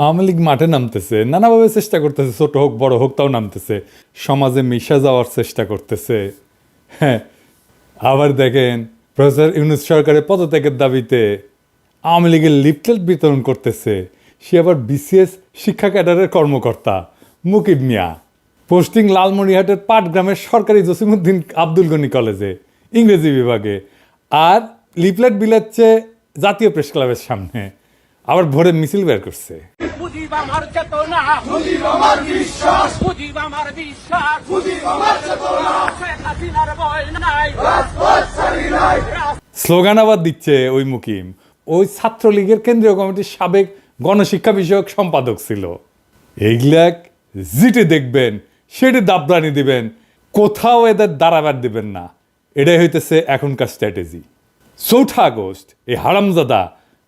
আওয়ামী লীগ মাঠে নামতেছে, নানাভাবে চেষ্টা করতেছে, ছোট হোক বড় হোক তাও নামতেছে, সমাজে মিশে যাওয়ার চেষ্টা করতেছে। হ্যাঁ, আবার দেখেন প্রফেসর ইউনূস সরকারের পদত্যাগের দাবিতে আওয়ামী লীগের লিফলেট বিতরণ করতেছে। সে আবার বিসিএস শিক্ষা ক্যাডারের কর্মকর্তা মুকিব মিয়া, পোস্টিং লালমনিরহাটের পাটগ্রামের সরকারি জসিমউদ্দিন আব্দুল গনি কলেজে ইংরেজি বিভাগে, আর লিফলেট বিলাচ্ছে জাতীয় প্রেস ক্লাবের সামনে। আবার ভোরে মিছিল বের করছে। মুজিব আমার চেতনা, মুজিব আমার বিশ্বাস, মুজিব আমার বিশ্বাস, মুজিব আমার চেতনা, শেখ হাসিনার ভয় নাই, রাজপথ ছাড়ি নাই। স্লোগান আবার দিচ্ছে ওই মুকিম। ওই ছাত্রলীগের কেন্দ্রীয় কমিটির সাবেক গণশিক্ষা বিষয়ক সম্পাদক ছিল। এইগুলাক জিটে দেখবেন, সেটি দাবরানি দিবেন, কোথাও এদের দাঁড়াবার দিবেন না। এটাই হইতেছে এখনকার স্ট্র্যাটেজি। 4 আগস্ট এই হারামজাদা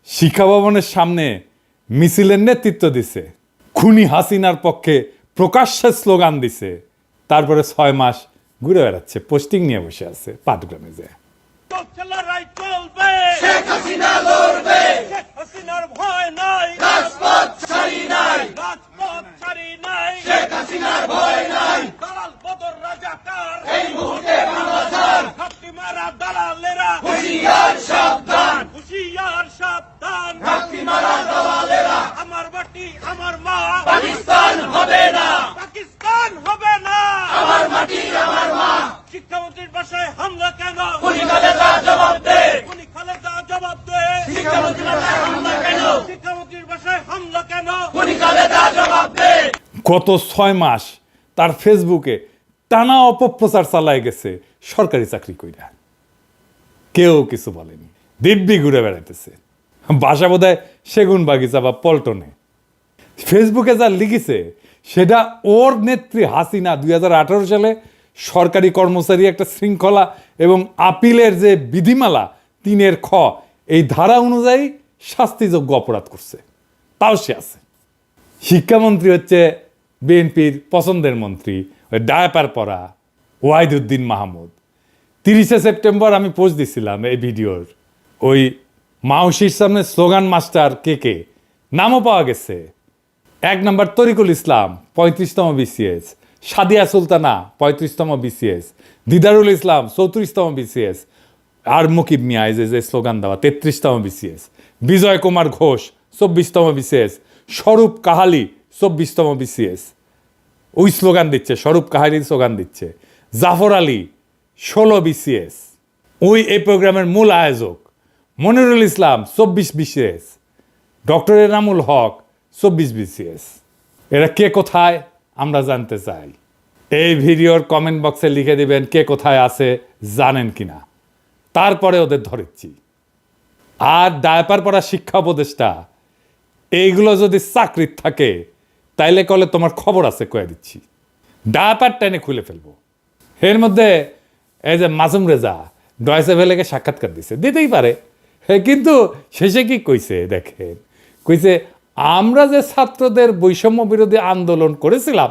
শিক্ষা ভবনের সামনে মিছিলের নেতৃত্ব দিছে, খুনি হাসিনার পক্ষে প্রকাশ্যে স্লোগান দিছে। তারপরে 6 মাস ঘুরে বেড়াচ্ছে, পোস্টিং নিয়ে বসে আছে পাটগ্রামে যায়। চলছে লড়াই চলবে, শেখ হাসিনা লড়বে, শেখ হাসিনার ভয় নাই, রাজপথ ছাড়ি নাই, রাজপথ ছাড়ি নাই, শেখ হাসিনার ভয় নাই। দালাল বদর রাজাকার এই মুহূর্তে বাংলাদেশ, ঘাপটি মারা দালালেরা হুঁশিয়ার সাবধান, হুঁশিয়ার সাবধান, ঘাপটি মারা দালালেরা। আমার মাটি আমার মা, পাকিস্তান হবে না, পাকিস্তান হবে না, আমার মাটি আমার মা। শিক্ষামন্ত্রীর বাসায় হামলা কেন? খুনি খালেদা জবাব দে, খুনি খালেদা জবাব দে। শিক্ষামন্ত্রীর বাসায় হামলা কেন? শিক্ষামন্ত্রীর বাসায় হামলা কেন? খুনি খালেদা জবাব দে। গত 6 মাস তার ফেসবুকে টানা অপপ্রচার চালায় গেছে সরকারি চাকরি কইরা। কেউ কিছু বলেনি, দিব্যি ঘুরে বেড়াইতেছে। বাসা বোধহয় সেগুন বাগিচা বা পল্টনে। ফেসবুকে যা লিখেছে সেটা ওর নেত্রী হাসিনা 2018 সালে সরকারি কর্মচারী একটা শৃঙ্খলা এবং আপিলের যে বিধিমালা 3 খ এই ধারা অনুযায়ী শাস্তিযোগ্য অপরাধ করছে, তাও সে আছে। শিক্ষামন্ত্রী হচ্ছে বিএনপির পছন্দের মন্ত্রী, ওই ডায়াপার পরা ওয়াহিদুদ্দিন মাহমুদ। 30 সেপ্টেম্বর আমি পোস্ট দিছিলাম এই ভিডিওর। ওই মাউসির সামনে স্লোগান মাস্টার কে নামও পাওয়া গেছে। 1 নম্বর তরিকুল ইসলাম 35তম বিসিএস, সাদিয়া সুলতানা 35তম বিসিএস, দিদারুল ইসলাম 34তম বিসিএস, আর মুকিব মিয়া যে স্লোগান দেওয়া 33তম বিসিএস, বিজয় কুমার ঘোষ 24তম বিসিএস, স্বরূপ কাহালি 24তম বিসিএস। ওই স্লোগান দিচ্ছে, স্বরূপ কাহালির স্লোগান দিচ্ছে। জাফর আলী 16 বিসিএস। ওই এই প্রোগ্রামের মূল আয়োজক মনিরুল ইসলাম 24 BCS, doctor Enamul Haque 24 BCS. এরা কে কোথায় আমরা জানতে চাই। এই ভিডিওর কমেন্ট বক্সে লিখে দিবেন কে কোথায় আছে জানেন কিনা, তারপরে ওদের ধরেছি। আর ডায়াপার পড়া শিক্ষা উপদেষ্টা এইগুলো যদি চাকরির থাকে তাইলে কলে তোমার খবর আছে কয়ে দিচ্ছি, ডায়াপার টেনে খুলে ফেলবো। এর মধ্যে এই যে মাসুম রেজা ডয়েচে ভেলেকে সাক্ষাৎকার দিছে, দিতেই পারে, কিন্তু শেষে কি কইছে দেখেন, কইছে আমরা যে ছাত্রদের বৈষম্য বিরোধী আন্দোলন করেছিলাম,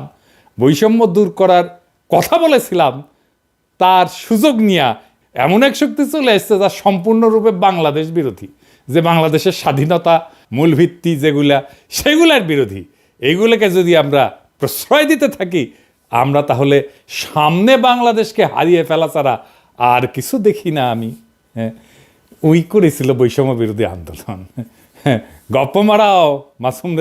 বৈষম্য দূর করার কথা বলেছিলাম, তার সুযোগ নিয়ে এমন এক শক্তি চলে এসছে যা সম্পূর্ণরূপে বাংলাদেশ বিরোধী, যে বাংলাদেশের স্বাধীনতা মূল ভিত্তি যেগুলা সেগুলার বিরোধী। এইগুলোকে যদি আমরা প্রশ্রয় দিতে থাকি আমরা তাহলে সামনে বাংলাদেশকে হারিয়ে ফেলা ছাড়া আর কিছু দেখি না আমি। ওই করেছিল বৈষম্য বিরোধী আন্দোলন। গপ্প মারাও মাসুম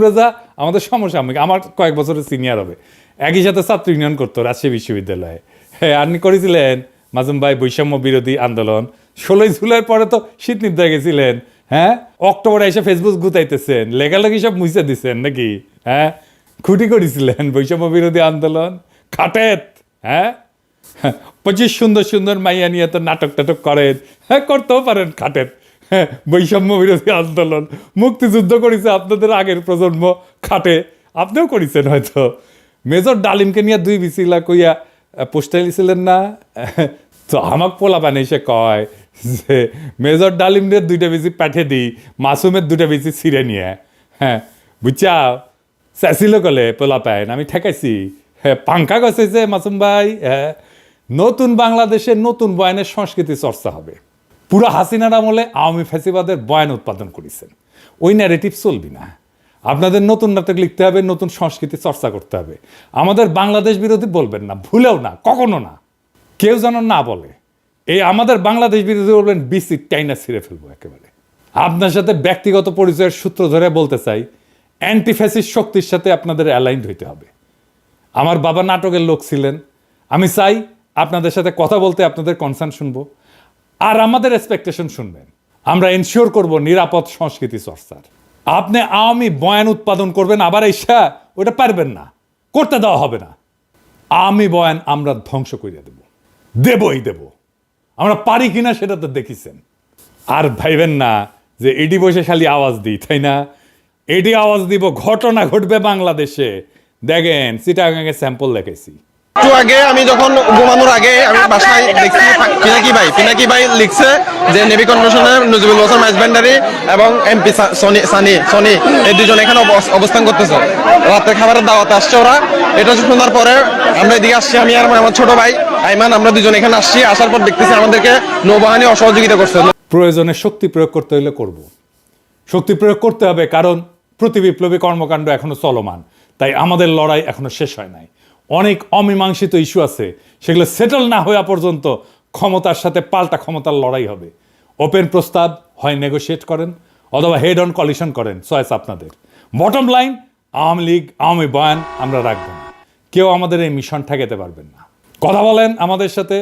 রেজা আমাদের সমসাময়িক, আমার কয়েক বছরের সিনিয়র হবে, একই সাথে ছাত্র ইউনিয়ন করতো রাজশাহী বিশ্ববিদ্যালয়ে। হ্যাঁ, আপনি করেছিলেন মাজুম ভাই বৈষম্য বিরোধী আন্দোলন। 16 জুলাইয়ের পরে তো শীত নিদ্রায় গেছিলেন। হ্যাঁ, অক্টোবরে এসে ফেসবুক গুতাইতেছেন, লেখালেখি সব মুছে দিচ্ছেন নাকি? হ্যাঁ, খুঁটি করেছিলেন বৈষম্য বিরোধী আন্দোলন খাটেত। হ্যাঁ, 25 সুন্দর সুন্দর মাইয়া নিয়ে তো নাটক টাটক করেন। হ্যাঁ, করতেও পারেন খাটেত। হ্যাঁ, বৈষম্য বিরোধী আন্দোলন মুক্তিযুদ্ধ করেছে আপনাদের আগের প্রজন্ম, খাটে আপনিও করেছেন হয়তো। মেজর ডালিমকে নিয়ে 2 বিসিলা কইয়া পোস্টার লিছিলেন না? তো আমাক পোলা বানিয়েছে কয় যে মেজর ডালিমের 2টা বিসি পাঠিয়ে দিই, মাসুমের 2টা বিসি ছিঁড়ে নিয়ে। হ্যাঁ, বুঝছা চাইছিল কলে পোলা পায়ন, আমি ঠেকাইছি। হ্যাঁ, পাঙ্খা গছেছে মাসুম ভাই। হ্যাঁ, নতুন বাংলাদেশে নতুন বয়ানের সংস্কৃতি চর্চা হবে। পুরো হাসিনার আমলে আওয়ামী ফ্যাসিবাদের বয়ান উৎপাদন করেছেন, ওই ন্যারেটিভ চলবি না। আপনাদের নতুন নাটক লিখতে হবে, নতুন সংস্কৃতি চর্চা করতে হবে। আমাদের বাংলাদেশ বিরোধী বলবেন না, ভুলেও না, কখনো না, কেউ যেন না বলে। এই আমাদের বাংলাদেশ বিরোধী বলবেন, বিসি টাইনা ছিঁড়ে ফেলবো একেবারে। আপনার সাথে ব্যক্তিগত পরিচয়ের সূত্র ধরে বলতে চাই, অ্যান্টিফ্যাসিস্ট শক্তির সাথে আপনাদের অ্যালাইন্ড হইতে হবে। আমার বাবা নাটকের লোক ছিলেন, আমি চাই আপনাদের সাথে কথা বলতে আপনাদের কনসার্ন শুনবো, আর আমাদের এক্সপেকটেশন শুনবেন। আমরা এনশিওর করব নিরাপদ সংস্কৃতি চর্চার। আপনি আওয়ামী বয়ান উৎপাদন করবেন, আবার এসা ওটা পারবেন না, করতে দেওয়া হবে না। আওয়ামী বয়ান আমরা ধ্বংস করে দেবই দেব। আমরা পারি কিনা সেটা তো দেখিছেন। আর ভাইবেন না যে এডি বসে খালি আওয়াজ দিই, তাই না? এডি আওয়াজ দিব, ঘটনা ঘটবে বাংলাদেশে। দেখেন চিটাগাঙে স্যাম্পল দেখেছি। একটু আগে আমি যখন ঘুমানোর আগে আমি বাসায় দেখছি পিনাকি ভাই লিখছে যে নেভি কনভেনশনের নজিবুল হোসেন মাইজভান্ডারি এবং এমপি সনি এই দুজন এখানে অবস্থান করতেছে। রাতে খাবারের দাওয়াতে আসছে ওরা। এটা শোনার পরে আমরা এদিকে আসছি, আমি আর আমার ছোট ভাই আইমান, আমরা দুজন এখানে আসছি। আসার পর দেখতেছি আমাদেরকে নৌবাহিনী অসহযোগিতা করছে। প্রয়োজনে শক্তি প্রয়োগ করতে হলে করব, শক্তি প্রয়োগ করতে হবে, কারণ প্রতি বিপ্লবী কর্মকাণ্ড এখনো চলমান। তাই আমাদের লড়াই এখনো শেষ হয় নাই। অনেক অমীমাংসিত ইস্যু আছে, সেগুলো সেটেল না হওয়া পর্যন্ত ক্ষমতার সাথে পাল্টা ক্ষমতার লড়াই হবে। ওপেন প্রস্তাব হয় নেগোশিয়েট করেন, অথবা হেড অন কলিশন করেন, চয়েস আপনাদের। বটম লাইন, আওয়ামী লীগ আওয়ামী বয়ান আমরা রাখবো না। কেউ আমাদের এই মিশন ঠেকাতে পারবেন না। কথা বলেন আমাদের সাথে,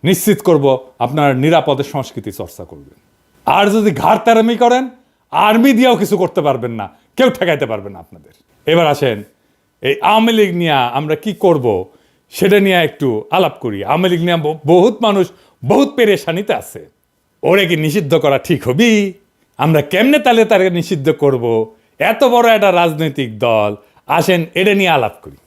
নিশ্চিত করব আপনার নিরাপদে সংস্কৃতি চর্চা করবেন। আর যদি ঘাড়তারামি করেন, আর্মি দিয়েও কিছু করতে পারবেন না, কেউ ঠেকাইতে পারবে না আপনাদের। এবার আসেন এই আওয়ামী লীগ নিয়ে আমরা কি করব সেটা নিয়ে একটু আলাপ করি। আওয়ামী লীগ নিয়ে বহুত মানুষ বহুত পেরেশানিতে আছে। ওরে কি নিষিদ্ধ করা ঠিক হবি? আমরা কেমনে তাহলে তাকে নিষিদ্ধ করব? এত বড় একটা রাজনৈতিক দল, আসেন এটা নিয়ে আলাপ করি।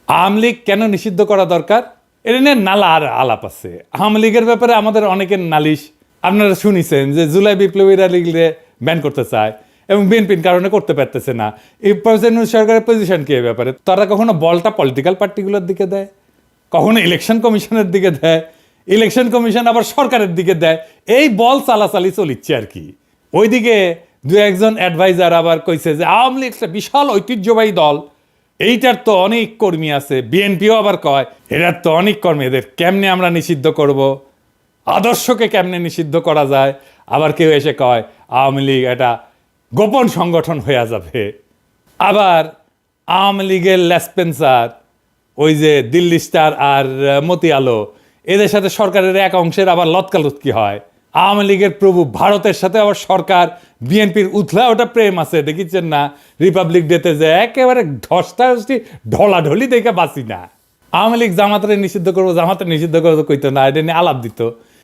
আওয়ামী লীগ কেন নিষিদ্ধ করা দরকার, এটা নিয়ে নালা আর আলাপ আছে। আওয়ামী লীগের ব্যাপারে আমাদের অনেকের নালিশ আপনারা শুনিছেন যে জুলাই বিপ্লবীরা লীগরে ব্যান করতে চায় এবং বিএনপির কারণে করতে পারতেছে না। এই সরকারের পজিশন কি এই ব্যাপারে? তারা কখনো বলটা পলিটিক্যাল পার্টিগুলোর দিকে দেয়, কখনো ইলেকশন কমিশনের দিকে দেয়, ইলেকশন কমিশন আবার সরকারের দিকে দেয়। এই বল চালাচালি চলিচ্ছে আর কি। ওইদিকে দু একজন অ্যাডভাইজার আবার কইছে যে আওয়ামী লীগ একটা বিশাল ঐতিহ্যবাহী দল, এইটার তো অনেক কর্মী আছে। বিএনপিও আবার কয় এটার তো অনেক কর্মী, এদের কেমনে আমরা নিষিদ্ধ করব, আদর্শকে কেমনে নিষিদ্ধ করা যায়। আবার কেউ এসে কয় আওয়ামী লীগ এটা গোপন সংগঠন হয়ে যাবে। আবার আওয়ামী লীগের লেসপেন্সার, ওই যে দিল্লি স্টার আর মতি আলো, এদের সাথে সরকারের এক অংশের আবার লতকালুতকি হয়। আওয়ামী লীগের প্রভু ভারতের সাথে আবার সরকার বিএনপির উথলা ওটা প্রেম আছে, দেখিচ্ছেন না রিপাবলিক ডেতে যে একেবারে ধস্তাধস্তি ঢলাঢলি দেখে বাঁচি না। আওয়ামী লীগ জামাতের নিষিদ্ধ করবো, জামাতের নিষিদ্ধ করবো কইতো না, এটা নিয়ে আলাপ দিত।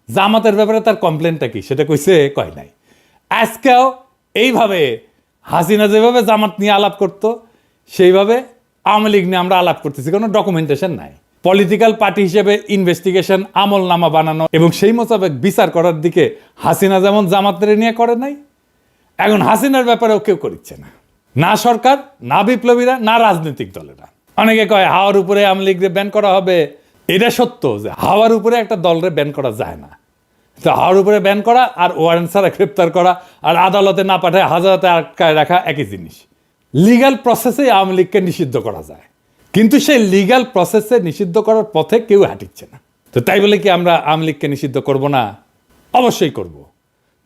জামাতের ব্যাপারে তার কমপ্লেনটা কি সেটা কইছে, কয় নাই। আজকেও এইভাবে হাসিনা যেভাবে জামাত নিয়ে আলাপ করতো, সেইভাবে আওয়ামী লীগ নিয়ে আমরা আলাপ করতেছি। কোনো ডকুমেন্টেশন নাই। পলিটিক্যাল পার্টি হিসেবে ইনভেস্টিগেশন, আমল নামা বানানো এবং সেই মোতাবেক বিচার করার দিকে হাসিনা যেমন জামাতের নিয়ে করে নাই, এখন হাসিনার ব্যাপারেও কেউ করিচ্ছে না। না সরকার, না বিপ্লবীরা, না রাজনৈতিক দলেরা। অনেকে কয় হাওয়ার উপরে আওয়ামী লীগকে ব্যান করা হবে। এটা সত্য যে হাওয়ার উপরে একটা দলরে ব্যান করা যায় না। তো হাওয়ার উপরে ব্যান করা আর ওয়ারেন্ট ছাড়া গ্রেপ্তার করা আর আদালতে না পাঠায় হাজারাতে আটকায় রাখা একই জিনিস। লিগ্যাল প্রসেসে আওয়ামী লীগকে নিষিদ্ধ করা যায়, কিন্তু সেই লিগ্যাল প্রসেসে নিষিদ্ধ করার পথে কেউ হাঁটিচ্ছে না। তো তাই বলে কি আমরা আওয়ামী লীগকে নিষিদ্ধ করব না? অবশ্যই করব।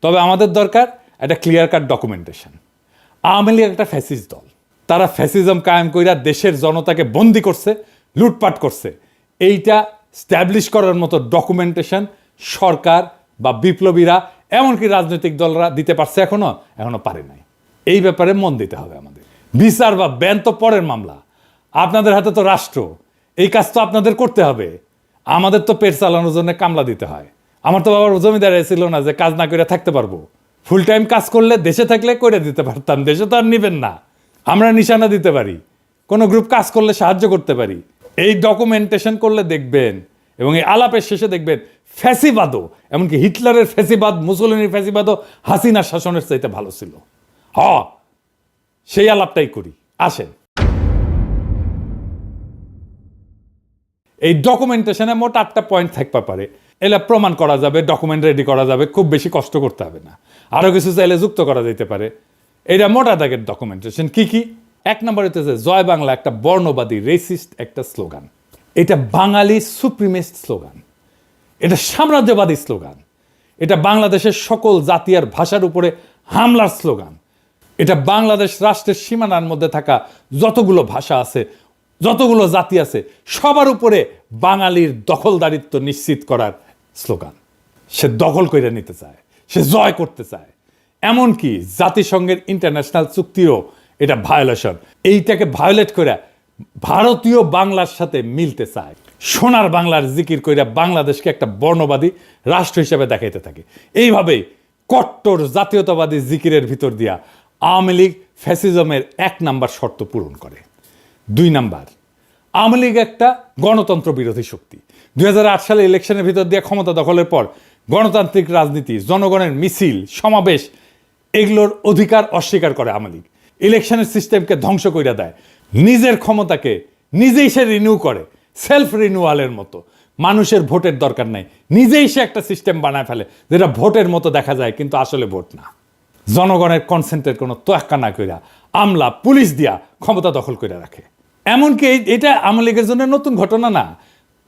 তবে আমাদের দরকার একটা clear cut documentation. Awami League একটা ফ্যাসিস্ট দল, তারা ফ্যাসিজম কায়েম কইরা দেশের জনতাকে বন্দি করছে, লুটপাট করছে। এইটা স্ট্যাবলিশ করার মতো ডকুমেন্টেশন সরকার বা বিপ্লবীরা, এমনকি রাজনৈতিক দলরা দিতে পারছে এখনো পারে নাই। এই ব্যাপারে মন দিতে হবে আমাদের। বিচার বা ব্যান তো পরের মামলা, আপনাদের হাতে তো রাষ্ট্র, এই কাজ তো আপনাদের করতে হবে। আমাদের তো পেট চালানোর জন্য কামলা দিতে হয়। আমার তো বাবার জমিদার ছিল না যে কাজ না করে থাকতে পারবো। ফুল টাইম কাজ করলে দেশে থাকলে করে দিতে পারতাম, দেশে তো আর নিবেন না। আমরা নিশানা দিতে পারি, কোনো গ্রুপ কাজ করলে সাহায্য করতে পারি। এই ডকুমেন্টেশন করলে দেখবেন এবং এই আলাপের শেষে দেখবেন ফ্যাসিবাদও, এমনকি হিটলারের ফ্যাসিবাদ, মুসলিনের ফ্যাসিবাদও হাসিনার শাসনের চাইতে ভালো ছিল। সেই আলাপটাই করি, আসেন। এই ডকুমেন্টেশনে মোট 8টা পয়েন্ট থাকতে পারে। এলা প্রমাণ করা যাবে, ডকুমেন্ট রেডি করা যাবে, খুব বেশি কষ্ট করতে হবে না। আরও কিছু চাইলে যুক্ত করা যেতে পারে। এটা মোটা দাগের ডকুমেন্টেশন। কি কি? এক নম্বর হইতেছে জয় বাংলা একটা বর্ণবাদী রেসিস্ট একটা স্লোগান। এটা বাঙালি সুপ্রিমেস্ট স্লোগান, এটা সাম্রাজ্যবাদী স্লোগান, এটা বাংলাদেশের সকল জাতি আর ভাষার উপরে হামলার স্লোগান, এটা বাংলাদেশ রাষ্ট্রের সীমানার মধ্যে থাকা যতগুলো ভাষা আছে, যতগুলো জাতি আছে, সবার উপরে বাঙালির দখলদারিত্ব নিশ্চিত করার স্লোগান। সে দখল করে নিতে চায়, সে জয় করতে চায়, এমনকি জাতিসংঘের ইন্টারন্যাশনাল চুক্তিও এটা ভায়োলেশন। এইটাকে ভায়োলেট করে ভারতীয় বাংলার সাথে মিলতে চায়। সোনার বাংলার জিকির কইরা বাংলাদেশকে একটা বর্ণবাদী রাষ্ট্র হিসেবে দেখাইতে থাকে। এইভাবেই কট্টর জাতীয়তাবাদী জিকিরের ভিতর দিয়া আওয়ামী লীগ ফ্যাসিজমের 1 নাম্বার শর্ত পূরণ করে। 2 নাম্বার, আওয়ামী লীগ একটা গণতন্ত্র বিরোধী শক্তি। 2008 সালে ইলেকশনের ভিতর দিয়ে ক্ষমতা দখলের পর গণতান্ত্রিক রাজনীতি, জনগণের মিছিল, সমাবেশ, এগুলোর অধিকার অস্বীকার করে আওয়ামী লীগ। ইলেকশনের সিস্টেমকে ধ্বংস করে দেয়, নিজের ক্ষমতাকে নিজেই সে রিনিউ করে, সেলফ রিনিউয়ালের মতো। মানুষের ভোটের দরকার নাই, নিজেই সে একটা সিস্টেম বানায় ফেলে যেটা ভোটের মতো দেখা যায় কিন্তু আসলে ভোট না। জনগণের কনসেন্টের কোনো তোয়াক্কা না কইরা আমলা পুলিশ দিয়া ক্ষমতা দখল করে রাখে। এমনকি এটা আওয়ামী লীগের জন্য নতুন ঘটনা না।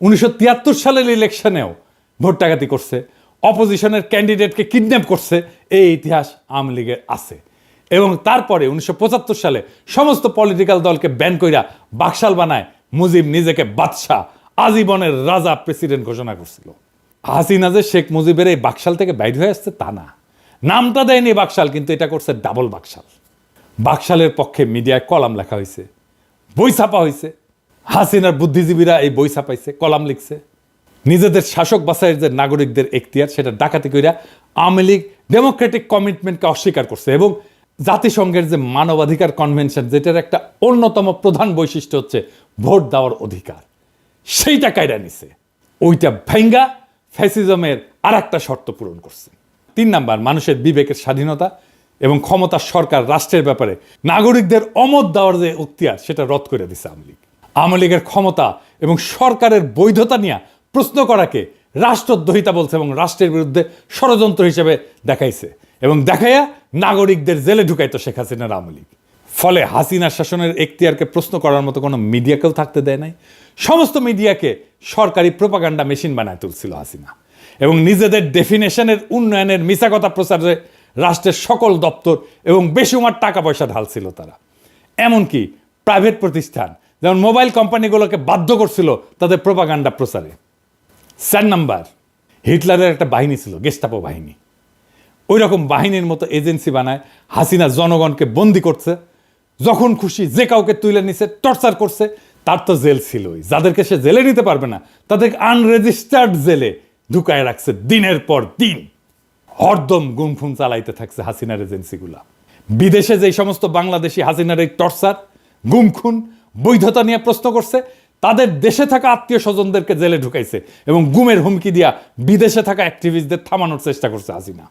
1973 সালের ইলেকশনেও ভোট ডাকাতি করছে, অপোজিশনের ক্যান্ডিডেটকে কিডন্যাপ করছে, এই ইতিহাস আওয়ামী লীগের আছে। এবং তারপরে 1975 সালে সমস্ত পলিটিক্যাল দলকে ব্যান কইরা বাকশাল বানায় মুজিব নিজেকে বাদশাহ, আজীবনের রাজা, প্রেসিডেন্ট ঘোষণা করছিল। হাসিনা যে শেখ মুজিবের এই বাকশাল থেকে বাইর হয়ে আসছে তা না, নামটা দেয়নি বাকশাল, কিন্তু এটা করছে ডাবল বাকশাল। বাকশালের পক্ষে মিডিয়ায় কলাম লেখা হয়েছে, বই ছাপা হয়েছে, হাসিনার বুদ্ধিজীবীরা এই বই ছাপাইছে, কলাম লিখছে। নিজেদের শাসক বাছাইয়ের যে নাগরিকদের এখতিয়ার, সেটা ডাকাতি কইরা আওয়ামী লীগ ডেমোক্রেটিক কমিটমেন্টকে অস্বীকার করছে। এবং জাতিসংঘের যে মানবাধিকার কনভেনশন, যেটার একটা অন্যতম প্রধান বৈশিষ্ট্য হচ্ছে ভোট দেওয়ার অধিকার, সেইটা কায়রা নিছে। ওইটা ভেঙ্গা ফ্যাসিজমের আর একটা শর্ত পূরণ করছে। 3 নাম্বার, মানুষের বিবেকের স্বাধীনতা এবং ক্ষমতার সরকার রাষ্ট্রের ব্যাপারে নাগরিকদের অমত দেওয়ার যে এখতিয়ার, সেটা রদ করে দিছে আওয়ামী লীগ। আওয়ামী লীগের ক্ষমতা এবং সরকারের বৈধতা নিয়ে প্রশ্ন করাকে রাষ্ট্রদ্রোহিতা বলছে এবং রাষ্ট্রের বিরুদ্ধে ষড়যন্ত্র হিসেবে দেখাইছে এবং দেখাইয়া নাগরিকদের জেলে ঢুকাইতো শেখ হাসিনার আওয়ামী লীগ। ফলে হাসিনার শাসনের এখতিয়ারকে প্রশ্ন করার মতো কোনো মিডিয়াকেও থাকতে দেয় নাই। সমস্ত মিডিয়াকে সরকারি প্রোপাগান্ডা মেশিন বানায় তুলছিল হাসিনা এবং নিজেদের ডেফিনেশনের উন্নয়নের মিছা কথা প্রচারে রাষ্ট্রের সকল দপ্তর এবং বেসুমার টাকা পয়সা ঢালছিল তারা। এমনকি প্রাইভেট প্রতিষ্ঠান যেমন মোবাইল কোম্পানিগুলোকে বাধ্য করছিল তাদের প্রোপাগান্ডা প্রচারে। 4 নাম্বার, হিটলারের একটা বাহিনী ছিল, গেস্টাপো বাহিনী। ওই রকম বাহিনীর মতো এজেন্সি বানায় হাসিনা জনগণকে বন্দি করছে, যখন খুশি যে কাউকে তুলে নিছে, টর্চার করছে। তার তো জেল ছিলই, যাদেরকে সে জেলে নিতে পারবে না তাদেরকে আনরেজিস্টার্ড জেলে ঢুকায় রাখছে দিনের পর দিন। হরদম গুমফুম চালাইতে থাকছে হাসিনার এজেন্সিগুলা। বিদেশে যে সমস্ত বাংলাদেশি হাসিনার এই টর্চার, গুমখুন, বৈধতা নিয়ে প্রশ্ন করছে, তাদের দেশে থাকা আত্মীয় স্বজনদেরকে জেলে ঢুকাইছে এবং গুমের হুমকি দিয়া বিদেশে থাকা অ্যাক্টিভিস্টদের থামানোর চেষ্টা করছে হাসিনা।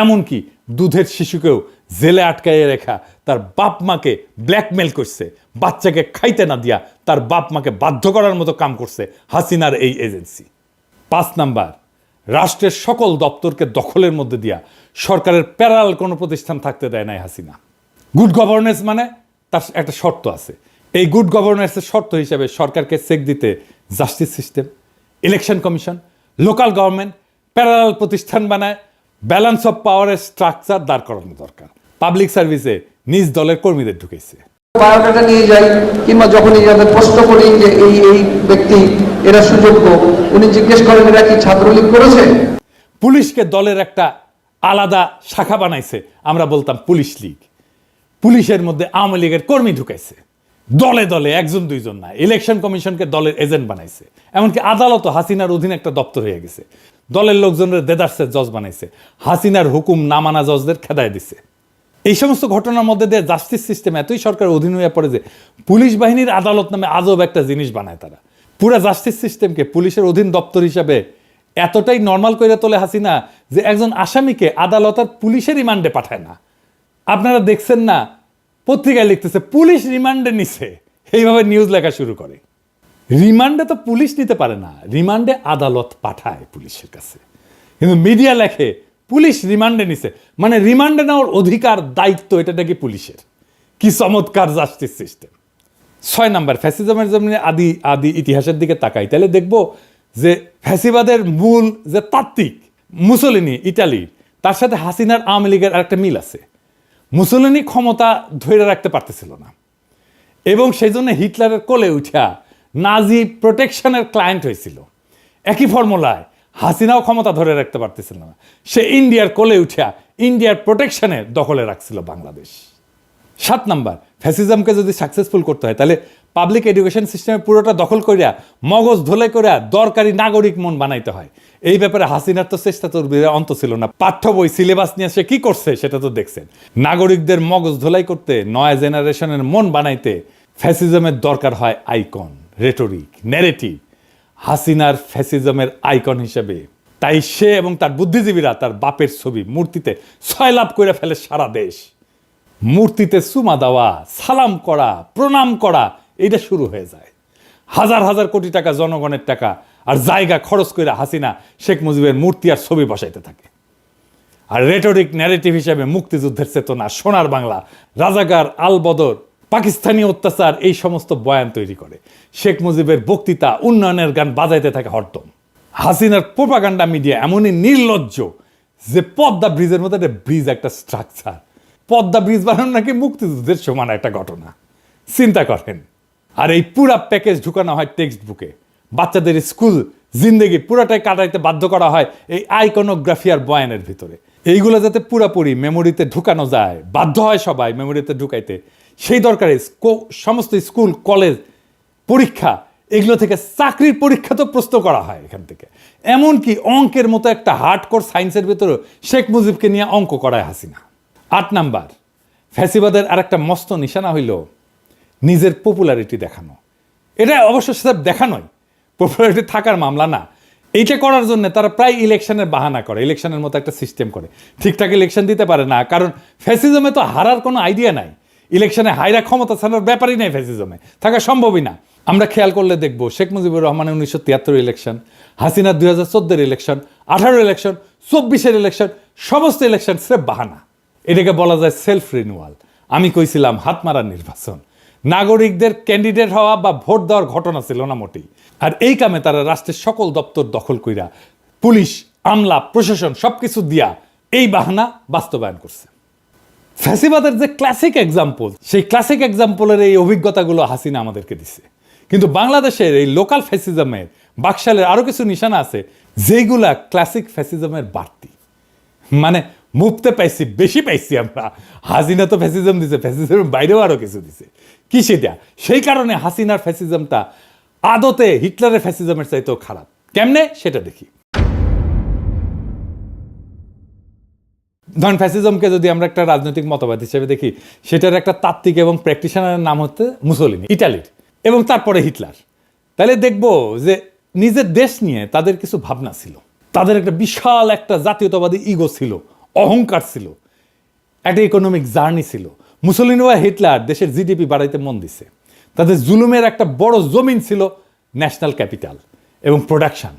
এমনকি দুধের শিশুকেও জেলে আটকাইয়ে রেখা তার বাপ মাকে ব্ল্যাকমেল করছে, বাচ্চাকে খাইতে না দিয়া তার বাপ মাকে বাধ্য করার মতো কাম করছে হাসিনার এই এজেন্সি। 5 নাম্বার, রাষ্ট্রের সকল দপ্তরকে দখলের মধ্যে দিয়া সরকারের প্যারাল কোনো প্রতিষ্ঠান থাকতে দেয় নাই হাসিনা। গুড গভর্নেন্স মানে তার একটা শর্ত আছে। এই গুড গভর্নেন্সের শর্ত হিসেবে সরকারকে চেক দিতে justice system, election commission, local government, parallel প্রতিষ্ঠান বানায় ব্যালেন্স অফ পাওয়ারের স্ট্রাকচার দাঁড় করানো দরকার। পাবলিক সার্ভিসে নিজ দলের কর্মীদের ঢুকেছে। বায়োডাটা নিয়ে যাই কিংবা যখনই যাদের প্রশ্ন করি যে এই ব্যক্তি এরা সুযোগ্য, উনি জিজ্ঞেস করেন এরা কি ছাত্রলীগ করেছে। পুলিশকে দলের একটা আলাদা শাখা বানাইছে, আমরা বলতাম পুলিশ লীগ। পুলিশের মধ্যে আওয়ামী লীগের কর্মী ঢুকাইছে, দলে দলে, 1-2 না। ইলেকশন কমিশনকে দলের এজেন্ট বানাইছে। এমনকি আদালতও হাসিনার অধীনে একটা দপ্তর হয়ে গেছে। দলের লোকজনের দেদারসের জজ বানাইছে, হাসিনার হুকুম না মানা জজদের খেদায় দিছে। এই সমস্ত ঘটনার মধ্যে দিয়ে জাস্টিস সিস্টেম এতই সরকারের অধীন হয়ে পড়ে যে পুলিশ বাহিনীর আদালত নামে আজব একটা জিনিস বানায় তারা। পুরা জাস্টিস সিস্টেমকে পুলিশের অধীন দপ্তর হিসাবে এতটাই নর্মাল করে তোলে হাসিনা যে একজন আসামিকে আদালত আর পুলিশের রিমান্ডে পাঠায় না। আপনারা দেখছেন না, পত্রিকায় লিখতেছে পুলিশ রিমান্ডে নিছে, এইভাবে নিউজ লেখা শুরু করে। রিমান্ডে তো পুলিশ নিতে পারে না, রিমান্ডে আদালত পাঠায় পুলিশের কাছে, কিন্তু মিডিয়া লেখে পুলিশ রিমান্ডে নিছে, মানে রিমান্ডে নেওয়ার অধিকার দায়িত্ব এটা নাকি পুলিশের। কি চমৎকার জাস্টিস সিস্টেম। 6 নাম্বার, ফ্যাসিজমের জন্য আদি ইতিহাসের দিকে তাকাই, তাহলে দেখব যে ফ্যাসিবাদের মূল যে তাত্ত্বিক মুসোলিনি ইটালির, তার সাথে হাসিনার আওয়ামী লীগের আরেকটা মিল আছে। মুসোলিনি ক্ষমতা ধরে রাখতে পারতেছিল না এবং সেই জন্য হিটলারের কোলে উঠা নাজি প্রোটেকশনের ক্লায়েন্ট হয়েছিল। একই ফর্মুলায় হাসিনাও ক্ষমতা ধরে রাখতে পারতেছিল না, সে ইন্ডিয়ার কোলে উঠা ইন্ডিয়ার প্রোটেকশনের দখলে রাখছিল বাংলাদেশ। 7 নাম্বার, ফ্যাসিজমকে যদি সাকসেসফুল করতে হয় তাহলে পাবলিক এডুকেশন সিস্টেমে পুরোটা দখল করিয়া মগজ ধোলাই করিয়া দরকারি নাগরিক মন বানাইতে হয়। এই ব্যাপারে হাসিনার তো চেষ্টা তোর অন্ত ছিল না। পাঠ্য বই সিলেবাস নিয়ে সে কি করছে সেটা তো দেখছেন। নাগরিকদের মগজ ধোলাই করতে, নয়া জেনারেশনের মন বানাইতে ফ্যাসিজমের দরকার হয় আইকন, রেটরিক, ন্যারেটিভ। হাসিনার ফ্যাসিজমের আইকন হিসেবে তাই সে এবং তার বুদ্ধিজীবীরা তার বাপের ছবি মূর্তিতে সয়লাভ করে ফেলে সারা দেশ। মূর্তিতে চুমা দেওয়া, সালাম করা, প্রণাম করা, এইটা শুরু হয়ে যায়। হাজার হাজার কোটি টাকা জনগণের টাকা আর জায়গা খরচ করে হাসিনা শেখ মুজিবের মূর্তি আর ছবি বসাইতে থাকে। আর রেটরিক ন্যারেটিভ হিসেবে মুক্তিযুদ্ধের চেতনা, সোনার বাংলা, রাজাকার, আলবদর, পাকিস্তানি অত্যাচার, এই সমস্ত বয়ান তৈরি করে। শেখ মুজিবের বক্তৃতা, উন্নয়নের গান বাজাইতে থাকে হরদম। হাসিনার প্রোপাগান্ডা মিডিয়া এমনই নির্লজ্জ যে পদ্মা ব্রিজের মধ্যে একটা ব্রিজ, একটা স্ট্রাকচার, পদ্মা ব্রিজ বানানো নাকি মুক্তিযুদ্ধের সমান একটা ঘটনা। চিন্তা করেন। আর এই পুরা প্যাকেজ ঢুকানো হয় টেক্সট বুকে। বাচ্চাদের স্কুল জিন্দেগি পুরাটাই কাটাইতে বাধ্য করা হয় এই আইকনোগ্রাফি আর বয়ানের ভিতরে। এইগুলো যাতে পুরাপুরি মেমোরিতে ঢুকানো যায়, বাধ্য হয় সবাই মেমোরিতে ঢুকাইতে, সেই দরকারে সমস্ত স্কুল, কলেজ, পরীক্ষা, এগুলো থেকে চাকরির পরীক্ষা তো প্রশ্ন করা হয় এখান থেকে। এমনকি অঙ্কের মতো একটা হার্ডকোর সায়েন্সের ভিতরে শেখ মুজিবকে নিয়ে অঙ্ক করায় হাসিনা। 8 নাম্বার, ফ্যাসিবাদের আর একটা মস্ত নিশানা হইল নিজের পপুলারিটি দেখানো। এটা অবশ্য সেটা দেখানোই, পপুলারিটি থাকার মামলা না। এইটা করার জন্য তারা প্রায় ইলেকশনের বাহানা করে, ইলেকশনের মতো একটা সিস্টেম করে। ঠিকঠাক ইলেকশন দিতে পারে না, কারণ ফ্যাসিজমে তো হারার কোনো আইডিয়া নাই। ইলেকশনে হাইরা ক্ষমতা ছাড়ার ব্যাপারই নাই, ফ্যাসিজমে থাকা সম্ভবই না। আমরা খেয়াল করলে দেখব শেখ মুজিবুর রহমানের 1973 ইলেকশন, হাসিনার 2014 ইলেকশন, 18 ইলেকশন, 24 ইলেকশন, সমস্ত ইলেকশন স্রেফ বাহানা। এটাকে বলা যায় সেলফ রিনিউয়াল। আমি কইছিলাম হাতমারার নির্বাচন, নাগরিকদের ক্যান্ডিডেট হওয়া বা ভোট দেওয়ার ঘটনা ছিল না মোটেই। আর এই কামে তারা রাষ্ট্রের সকল দপ্তর দখল কইরা পুলিশ, আমলা, প্রশাসন সবকিছু দিয়া এই বাহানা বাস্তবায়ন করছে। ফ্যাসিবাদের যে ক্লাসিক এক্সাম্পল, সেই ক্লাসিক এক্সাম্পলের এই অভিজ্ঞতাগুলো হাসিনা আমাদেরকে দিছে। কিন্তু বাংলাদেশের এই লোকাল ফ্যাসিজমের বাকশালের আরো কিছু নিশানা আছে যেগুলা ক্লাসিক ফ্যাসিজমের বাড়তি, মানে মুফতে পাইছি, বেশি পাইছি আমরা। হাসিনা তো ফ্যাসিজম দিছে, ফ্যাসিজমের বাইরেও আরো কিছু দিছে। কি সেটা? সেই কারণে হাসিনার ফ্যাসিজমটা আদতে হিটলারের ফ্যাসিজমের চাইতেও খারাপ। কেমনে সেটা দেখি। ধরেন ফ্যাসিজমকে যদি আমরা একটা রাজনৈতিক মতবাদ হিসেবে দেখি, সেটার একটা তাত্ত্বিক এবং প্র্যাকটিশনারের নাম হচ্ছে মুসোলিনি, ইটালির, এবং তারপরে হিটলার। তাহলে দেখব যে নিজের দেশ নিয়ে তাদের কিছু ভাবনা ছিল, তাদের একটা বিশাল একটা জাতীয়তাবাদী ইগো ছিল, অহংকার ছিল, একটা ইকোনমিক জার্নি ছিল। মুসোলিনি বা হিটলার দেশের জিডিপি বাড়াইতে মন দিছে। তাদের জুলুমের একটা বড় জমিন ছিল ন্যাশনাল ক্যাপিটাল এবং প্রোডাকশন।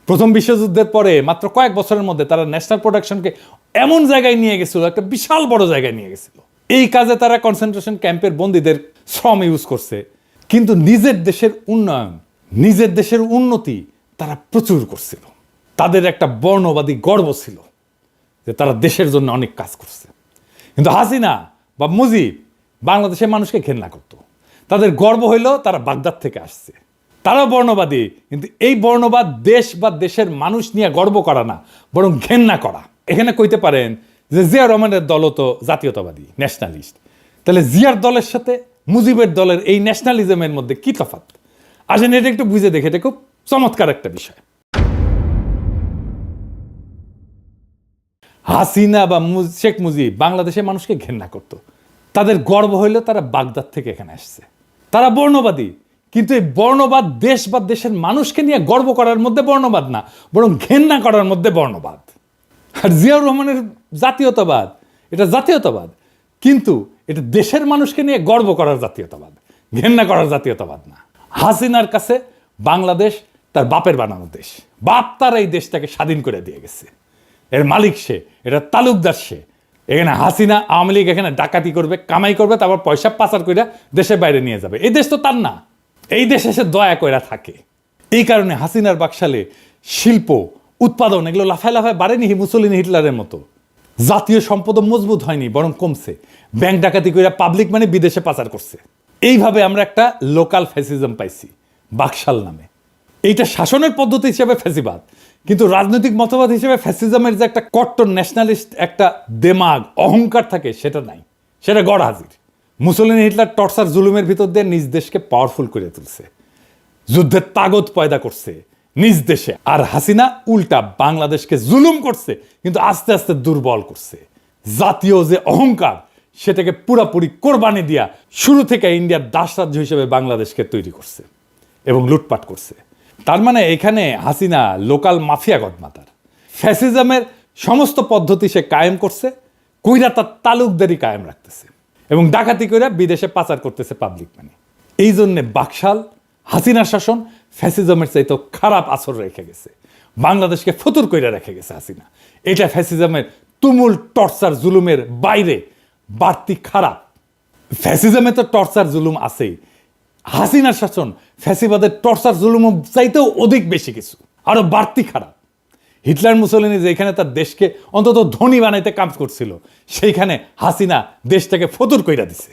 প্রথম বিশ্বযুদ্ধের পরে মাত্র কয়েক বছরের মধ্যে তারা ন্যাশনাল প্রোডাকশনকে এমন জায়গায় নিয়ে গেছিল, একটা বিশাল বড় জায়গায় নিয়ে গেছিল। এই কাজে তারা কনসেন্ট্রেশন ক্যাম্পের বন্দীদের শ্রম ইউজ করছে, কিন্তু নিজের দেশের উন্নয়ন, নিজের দেশের উন্নতি তারা প্রচুর করছিল। তাদের একটা বর্ণবাদী গর্ব ছিল যে তারা দেশের জন্য অনেক কাজ করছে। কিন্তু হাসিনা বা মুজিব বাংলাদেশের মানুষকে ঘেন্না করত। তাদের গর্ব হইল তারা বাগদাদ থেকে আসছে। তারাও বর্ণবাদী, কিন্তু এই বর্ণবাদ দেশ বা দেশের মানুষ নিয়ে গর্ব করা না, বরং ঘেন্না করা। এখানে কইতে পারেন যে জিয়া রহমানের দলও তো জাতীয়তাবাদী, ন্যাশনালিস্ট। তাহলে জিয়ার দলের সাথে মুজিবের দলের এই ন্যাশনালিজমের মধ্যে কি তফাৎ? আসেন এটা একটু বুঝে দেখে, এটা খুব চমৎকার একটা বিষয়। হাসিনা বা শেখ মুজিব বাংলাদেশের মানুষকে ঘেন্না করত। তাদের গর্ব হইল তারা বাগদাদ থেকে এখানে আসছে। তারা বর্ণবাদী, কিন্তু এই বর্ণবাদ দেশ বা দেশের মানুষকে নিয়ে গর্ব করার মধ্যে বর্ণবাদ না, বরং ঘেন্না করার মধ্যে বর্ণবাদ। আর জিয়াউর রহমানের জাতীয়তাবাদ, এটা জাতীয়তাবাদ, কিন্তু এটা দেশের মানুষকে নিয়ে গর্ব করার জাতীয়তাবাদ, ঘেন্না করার জাতীয়তাবাদ না। হাসিনার কাছে বাংলাদেশ তার বাপের বানানো দেশ, বাপ তার এই দেশটাকে স্বাধীন করে দিয়ে গেছে, এর মালিক সে, এটা তালুকদার সে। এখানে হাসিনা আওয়ামী লীগ এখানে ডাকাতি করবে, কামাই করবে, তারপর পয়সা পাচার করে দেশের বাইরে নিয়ে যাবে। এই দেশ তো তার না, এই দেশে সে দয়া কইরা থাকে। এই কারণে হাসিনার বাকশালে শিল্প উৎপাদন এগুলো লাফায় লাফায় বাড়েনি মুসলিন হিটলারের মতো। জাতীয় সম্পদ মজবুত হয়নি, বরং কমছে। ব্যাংক ডাকাতি করে পাবলিক মানে বিদেশে পাচার করছে। এইভাবে আমরা একটা লোকাল ফ্যাসিজম পাইছি বাকশাল নামে। এইটা শাসনের পদ্ধতি হিসেবে ফ্যাসিবাদ, কিন্তু রাজনৈতিক মতবাদ হিসেবে ফ্যাসিজমের যে একটা কট্টর ন্যাশনালিস্ট একটা দেমাগ অহংকার থাকে সেটা নাই, সেটা গড় হাজির। মুসলিন হিটলার টর্চার জুলুমের ভিতর দিয়ে নিজ দেশকে পাওয়ারফুল করে তুলছে, যুদ্ধের তাগত পয়দা করছে নিজ দেশে। আর হাসিনা উল্টা বাংলাদেশকে জুলুম করছে, কিন্তু আস্তে আস্তে দুর্বল করছে। জাতীয় যে অহংকার সেটাকে পুরাপুরি কোরবানি দিয়া শুরু থেকে ইন্ডিয়ার দাস রাজ্য হিসেবে বাংলাদেশকে তৈরি করছে এবং লুটপাট করছে। তার মানে এখানে হাসিনা লোকাল মাফিয়া গডমাদার। ফ্যাসিজমের সমস্ত পদ্ধতি সে কায়েম করছে, কইরা তার তালুকদারি কায়েম রাখতেছে এবং ডাকাতি কইরা বিদেশে পাচার করতেছে পাবলিক মানি। এই জন্যে বাকশাল হাসিনার শাসন ফ্যাসিজমের চাইতে খারাপ আচর রেখে গেছে, বাংলাদেশকে ফতুর কইরা রেখে গেছে হাসিনা। এটা ফ্যাসিজমের তুমুল টর্চার জুলুমের বাইরে বাড়তি খারাপ। ফ্যাসিজমে তো টর্চার জুলুম আছেই, হাসিনার শাসন ফ্যাসিবাদের টর্চার জুলুম চাইতেও অধিক বেশি কিছু, আরো বাড়তি খারাপ। হিটলার মুসলিনি যেখানে তার দেশকে অন্তত ধনী বানাইতে কাজ করছিল, সেইখানে হাসিনা দেশটাকে ফতুর কইরা দিছে।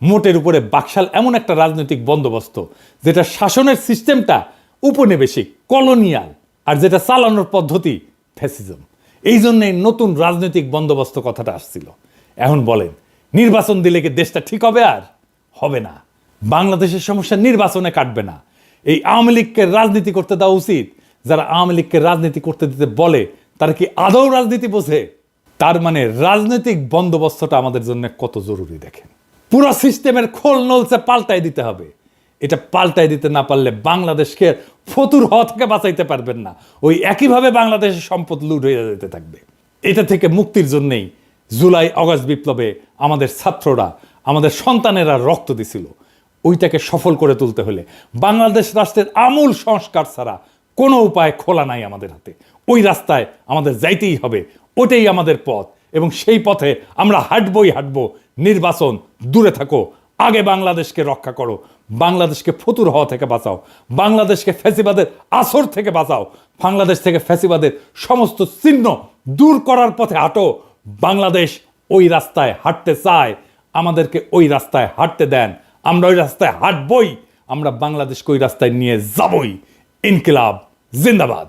মোটের উপরে বাকশাল এমন একটা রাজনৈতিক বন্দোবস্ত যেটা শাসনের সিস্টেমটা উপনিবেশিক কলোনিয়াল, আর যেটা চালানোর পদ্ধতি ফ্যাসিজম। এই জন্যই নতুন রাজনৈতিক বন্দোবস্ত কথাটা আসছিল। এখন বলেন, নির্বাচন দিলে কি দেশটা ঠিক হবে? আর হবে না। বাংলাদেশের সমস্যা নির্বাচনে কাটবে না। এই আওয়ামী লীগকে রাজনীতি করতে দেওয়া উচিত। যারা আওয়ামী লীগকে রাজনীতি করতে দিতে বলে তারা কি আদৌ রাজনীতি বোঝে? তার মানে রাজনৈতিক বন্দোবস্তটা আমাদের জন্য কত জরুরি দেখেন। পুরো সিস্টেমের খোল নলসে পাল্টাই দিতে হবে। এটা পাল্টাই দিতে না পারলে বাংলাদেশকে ফতুর হওয়া থেকে বাঁচাইতে পারবেন না। ওই একইভাবে বাংলাদেশের সম্পদ লুট হয়ে যেতে থাকবে। এটা থেকে মুক্তির জন্যেই জুলাই অগাস্ট বিপ্লবে আমাদের ছাত্ররা, আমাদের সন্তানেরা রক্ত দিছিল। ওইটাকে সফল করে তুলতে হলে বাংলাদেশ রাষ্ট্রের আমূল সংস্কার ছাড়া কোনো উপায় খোলা নাই আমাদের হাতে। ওই রাস্তায় আমাদের যাইতেই হবে, ওটাই আমাদের পথ এবং সেই পথে আমরা হাঁটবো। নির্বাচন দূরে থাকো, আগে বাংলাদেশকে রক্ষা করো, বাংলাদেশকে ফতুর হওয়া থেকে বাঁচাও, বাংলাদেশকে ফ্যাসিবাদের আসর থেকে বাঁচাও, বাংলাদেশ থেকে ফ্যাসিবাদের সমস্ত চিহ্ন দূর করার পথে হাঁটো। বাংলাদেশ ওই রাস্তায় হাঁটতে চায়, আমাদেরকে ওই রাস্তায় হাঁটতে দেন। আমরা ওই রাস্তায় হাঁটবই, আমরা বাংলাদেশকে ওই রাস্তায় নিয়ে যাবই। ইনকিলাব জিন্দাবাদ।